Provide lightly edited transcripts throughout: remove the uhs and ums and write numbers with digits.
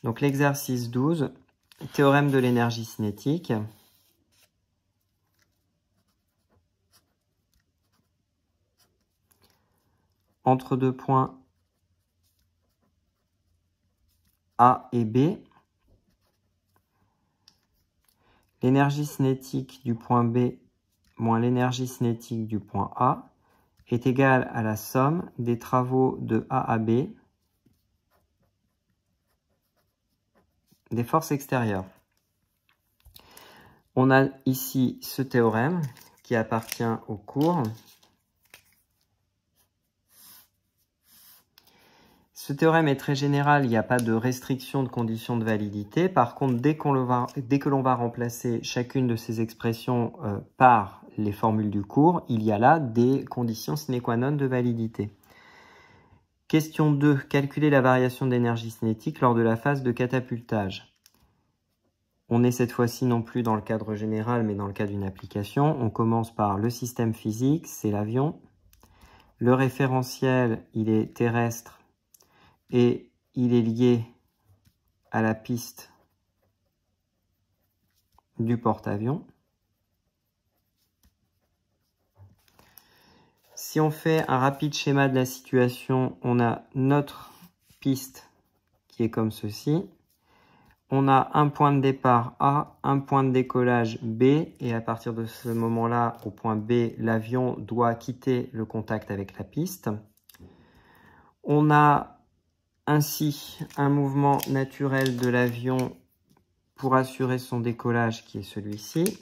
Donc l'exercice 12, théorème de l'énergie cinétique. Entre deux points A et B, l'énergie cinétique du point B moins l'énergie cinétique du point A est égale à la somme des travaux de A à B des forces extérieures. On a ici ce théorème qui appartient au cours. Ce théorème est très général, il n'y a pas de restriction de conditions de validité. Par contre, dès que l'on va remplacer chacune de ces expressions par les formules du cours, il y a là des conditions sine qua non de validité. Question 2. Calculer la variation d'énergie cinétique lors de la phase de catapultage. On est cette fois-ci non plus dans le cadre général, mais dans le cas d'une application. On commence par le système physique, c'est l'avion. Le référentiel, il est terrestre et il est lié à la piste du porte-avions. Si on fait un rapide schéma de la situation, on a notre piste qui est comme ceci. On a un point de départ A, un point de décollage B, et à partir de ce moment-là, au point B, l'avion doit quitter le contact avec la piste. On a ainsi un mouvement naturel de l'avion pour assurer son décollage qui est celui-ci.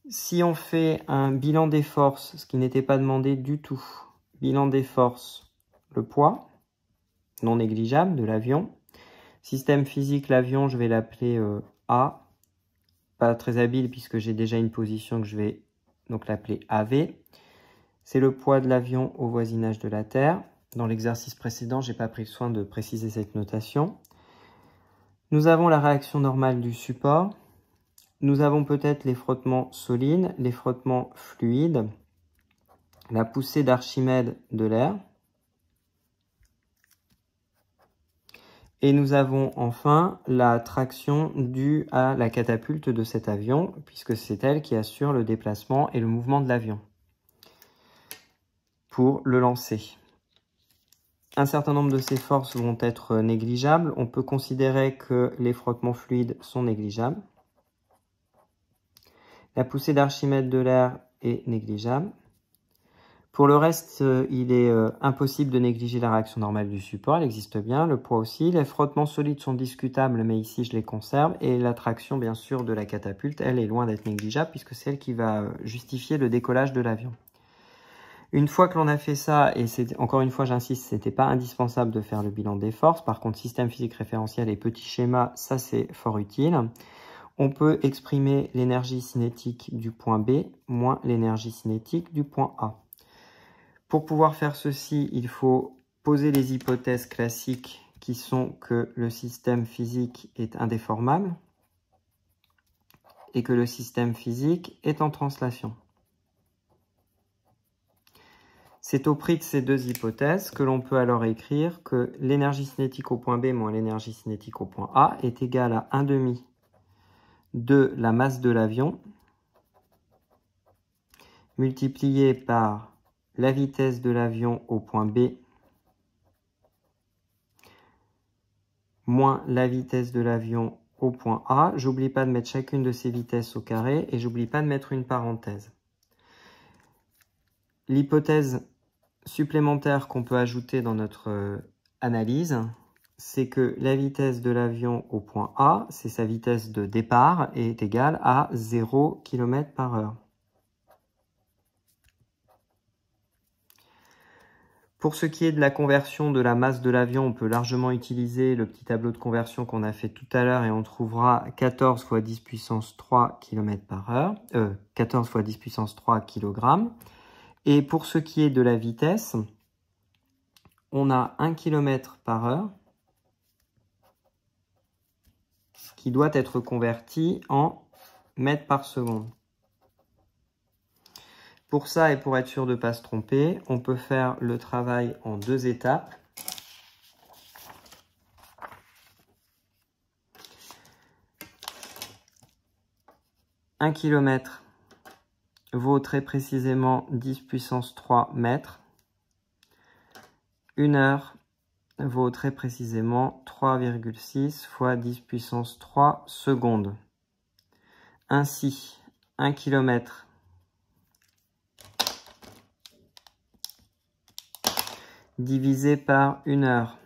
Si on fait un bilan des forces, ce qui n'était pas demandé du tout, bilan des forces, le poids non négligeable de l'avion. Système physique, l'avion, je vais l'appeler A. Pas très habile puisque j'ai déjà une position que je vais donc l'appeler AV. C'est le poids de l'avion au voisinage de la Terre. Dans l'exercice précédent, je n'ai pas pris soin de préciser cette notation. Nous avons la réaction normale du support. Nous avons peut-être les frottements solides, les frottements fluides, la poussée d'Archimède de l'air. Et nous avons enfin la traction due à la catapulte de cet avion, puisque c'est elle qui assure le déplacement et le mouvement de l'avion pour le lancer. Un certain nombre de ces forces vont être négligeables. On peut considérer que les frottements fluides sont négligeables. La poussée d'Archimède de l'air est négligeable. Pour le reste, il est impossible de négliger la réaction normale du support, elle existe bien, le poids aussi. Les frottements solides sont discutables, mais ici je les conserve. Et la traction, bien sûr, de la catapulte, elle est loin d'être négligeable, puisque c'est elle qui va justifier le décollage de l'avion. Une fois que l'on a fait ça, et encore une fois j'insiste, ce n'était pas indispensable de faire le bilan des forces. Par contre, système physique référentiel et petit schéma, ça c'est fort utile. On peut exprimer l'énergie cinétique du point B moins l'énergie cinétique du point A. Pour pouvoir faire ceci, il faut poser les hypothèses classiques qui sont que le système physique est indéformable et que le système physique est en translation. C'est au prix de ces deux hypothèses que l'on peut alors écrire que l'énergie cinétique au point B moins l'énergie cinétique au point A est égale à 1/2 de la masse de l'avion multiplié par la vitesse de l'avion au point B moins la vitesse de l'avion au point A. J'oublie pas de mettre chacune de ces vitesses au carré et j'oublie pas de mettre une parenthèse. L'hypothèse supplémentaire qu'on peut ajouter dans notre analyse, c'est que la vitesse de l'avion au point A, c'est sa vitesse de départ, est égale à 0 km/h. Pour ce qui est de la conversion de la masse de l'avion, on peut largement utiliser le petit tableau de conversion qu'on a fait tout à l'heure et on trouvera 14 fois 10 puissance 3 km/h, 14 fois 10 puissance 3 kg. Et pour ce qui est de la vitesse, on a 1 km/h qui doit être converti en mètres par seconde. Pour ça, et pour être sûr de ne pas se tromper, on peut faire le travail en deux étapes. 1 km vaut très précisément 10 puissance 3 mètres. 1 heure vaut très précisément 3,6 fois 10 puissance 3 secondes. Ainsi, 1 km divisé par 1 heure,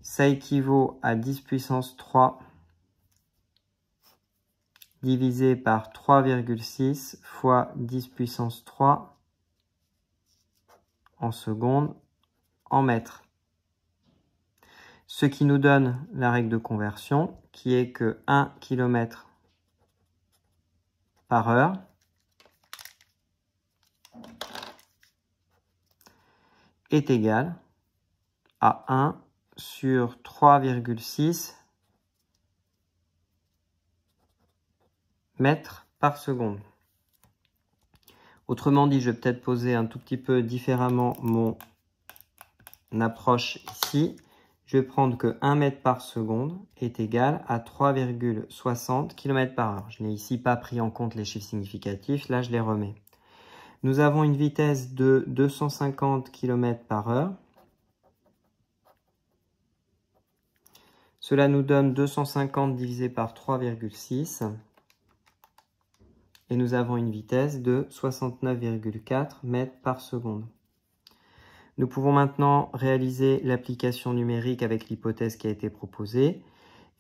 ça équivaut à 10 puissance 3 divisé par 3,6 fois 10 puissance 3 en secondes en mètres. Ce qui nous donne la règle de conversion qui est que 1 km par heure est égal à 1 sur 3,6 mètres par seconde. Autrement dit, je vais peut-être poser un tout petit peu différemment mon approche ici. Je vais prendre que 1 mètre par seconde est égal à 3,60 km par heure. Je n'ai ici pas pris en compte les chiffres significatifs, là je les remets. Nous avons une vitesse de 250 km par heure. Cela nous donne 250 divisé par 3,6. Et nous avons une vitesse de 69,4 mètres par seconde. Nous pouvons maintenant réaliser l'application numérique avec l'hypothèse qui a été proposée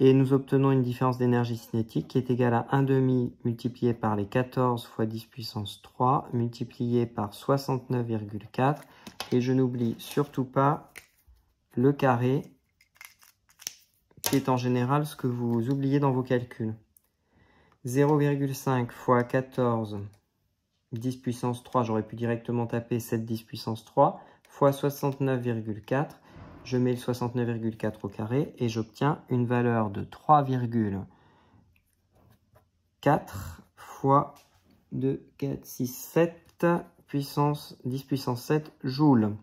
et nous obtenons une différence d'énergie cinétique qui est égale à 1,5 multiplié par les 14 fois 10 puissance 3 multiplié par 69,4 et je n'oublie surtout pas le carré qui est en général ce que vous oubliez dans vos calculs. 0,5 fois 14 10 puissance 3, j'aurais pu directement taper 7 10 puissance 3 fois 69,4. Je mets le 69,4 au carré et j'obtiens une valeur de 3,4 fois 2, 4, 6, 7 puissance 10 puissance 7 joules.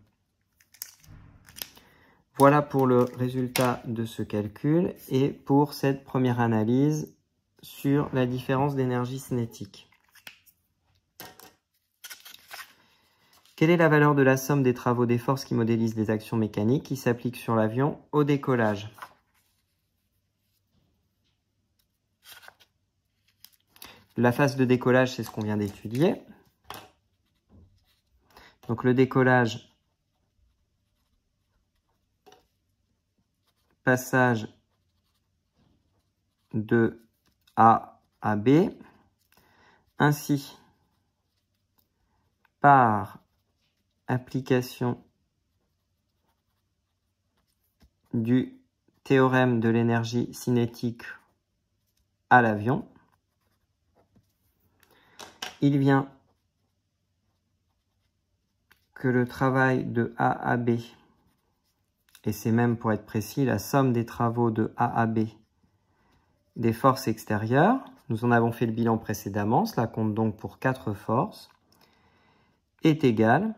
Voilà pour le résultat de ce calcul et pour cette première analyse sur la différence d'énergie cinétique. Quelle est la valeur de la somme des travaux des forces qui modélisent les actions mécaniques qui s'appliquent sur l'avion au décollage? La phase de décollage, c'est ce qu'on vient d'étudier. Donc le décollage, passage de A à B, ainsi par application du théorème de l'énergie cinétique à l'avion, il vient que le travail de A à B, et c'est même pour être précis la somme des travaux de A à B des forces extérieures, nous en avons fait le bilan précédemment, cela compte donc pour 4 forces, est égal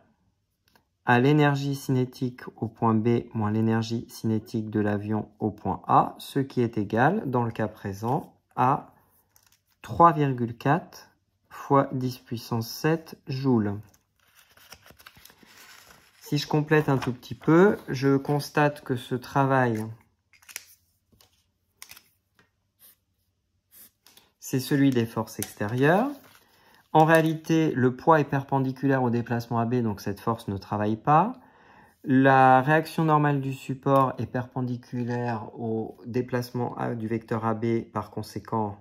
à l'énergie cinétique au point B moins l'énergie cinétique de l'avion au point A, ce qui est égal, dans le cas présent, à 3,4 fois 10 puissance 7 joules. Si je complète un tout petit peu, je constate que ce travail, c'est celui des forces extérieures. En réalité, le poids est perpendiculaire au déplacement AB, donc cette force ne travaille pas. La réaction normale du support est perpendiculaire au déplacement du vecteur AB, par conséquent,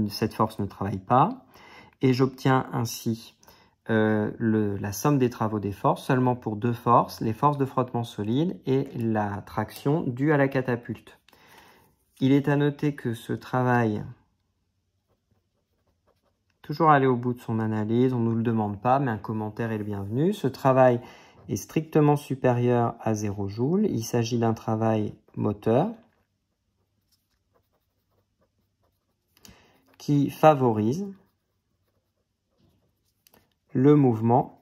cette force ne travaille pas. Et j'obtiens ainsi la somme des travaux des forces seulement pour 2 forces, les forces de frottement solide et la traction due à la catapulte. Il est à noter que ce travail, toujours aller au bout de son analyse, on ne nous le demande pas, mais un commentaire est le bienvenu. Ce travail est strictement supérieur à 0 joule. Il s'agit d'un travail moteur qui favorise le mouvement